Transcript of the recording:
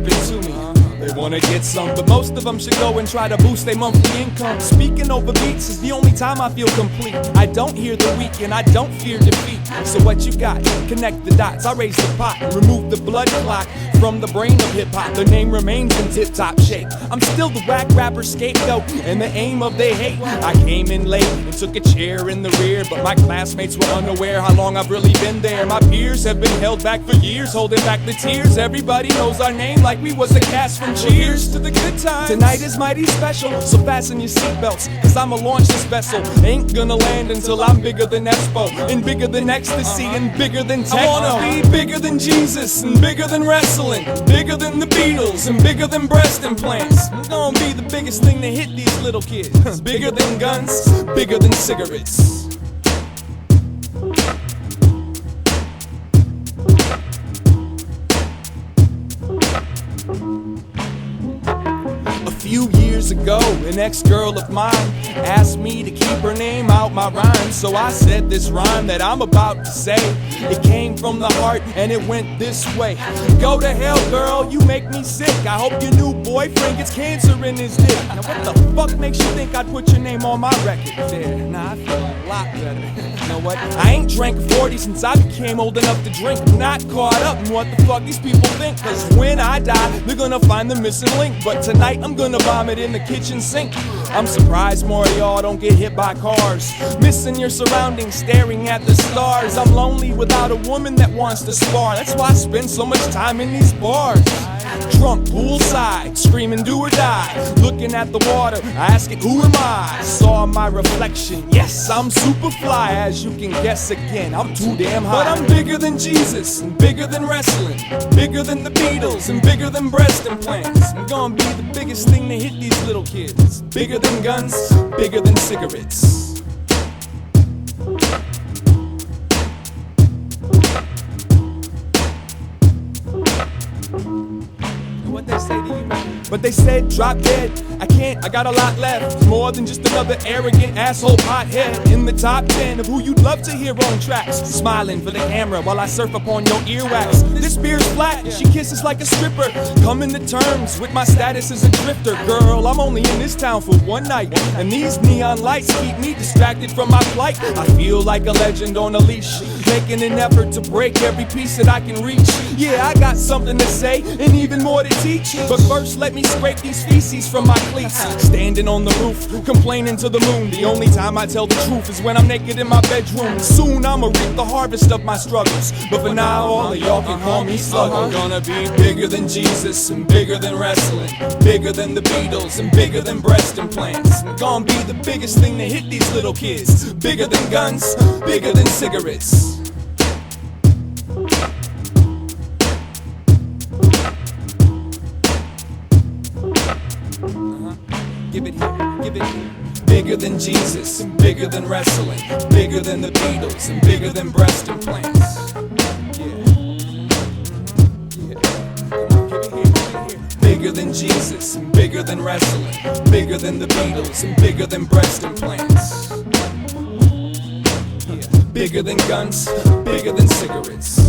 stepping to me. They wanna get some, but most of them should go and try to boost their monthly income. Speaking over beats is the only time I feel complete. I don't hear the weak and I don't fear defeat. So what you got? Connect the dots. I raise the pot, remove the blood clot from the brain of hip-hop. The name remains in tip-top shape. I'm still the whack rapper scapegoat and the aim of their hate. I came in late and took a chair in the rear, but my classmates were unaware how long I've really been there. My peers have been held back for years, holding back the tears. Everybody knows our name like we was the cast from Cheers. To the good times. Tonight is mighty special, so fasten your seatbelts, cause I'ma launch this vessel. Ain't gonna land until I'm bigger than Expo, and bigger than ecstasy, and bigger than techno. I wanna be bigger than Jesus, and bigger than wrestling, bigger than the Beatles, and bigger than breast implants. I'm gonna be the biggest thing to hit these little kids. Bigger than guns, bigger than cigarettes. A few years ago, an ex-girl of mine asked me to keep her name out my rhyme. So I said this rhyme that I'm about to say. It came from the heart and it went this way. Go to hell, girl, you make me sick. I hope your new boyfriend gets cancer in his dick. Now what the fuck makes you think I'd put your name on my record? There, nah, I feel a lot better. You know what? I ain't drank 40 since I became old enough to drink. I'm not caught up in what the fuck these people think, cause when I die, they're gonna find the missing link. But tonight I'm gonna vomit in the kitchen sink. I'm surprised more of y'all don't get hit by cars, missing your surroundings, staring at the stars. I'm lonely without a woman that wants to spar. That's why I spend so much time in these bars. Drunk poolside, screaming do or die, looking at the water, asking who am I? Saw my reflection, yes, I'm super fly. As you can guess again, I'm too damn high. But I'm bigger than Jesus, and bigger than wrestling, bigger than the Beatles, and bigger than breast implants. I'm gonna be the biggest thing to hit these little kids. Bigger than guns, bigger than cigarettes. What they say to you? But they said drop dead. I can't, I got a lot left. More than just another arrogant asshole pothead in the top 10 of who you'd love to hear on tracks. Smiling for the camera while I surf upon your earwax. This beer's flat and she kisses like a stripper. Coming to terms with my status as a drifter. Girl, I'm only in this town for one night, and these neon lights keep me distracted from my plight. I feel like a legend on a leash, making an effort to break every piece that I can reach. Yeah, I got something to say and even more to teach, but first let me scrape these feces from my cleats. Standing on the roof, complaining to the moon. The only time I tell the truth is when I'm naked in my bedroom. Soon I'ma reap the harvest of my struggles, but for now all of y'all can call me Slugger. I'm gonna be bigger than Jesus, and bigger than wrestling, bigger than the Beatles, and bigger than breast implants. I'm gonna be the biggest thing to hit these little kids. Bigger than guns, bigger than cigarettes. Give it here, give it here. Bigger than Jesus, and bigger than wrestling, bigger than the Beatles, and bigger than breast implants. Yeah. Come on, give it here, give it here. Bigger than Jesus, and bigger than wrestling, bigger than the Beatles, and bigger than breast implants. Yeah. Bigger than guns, bigger than cigarettes.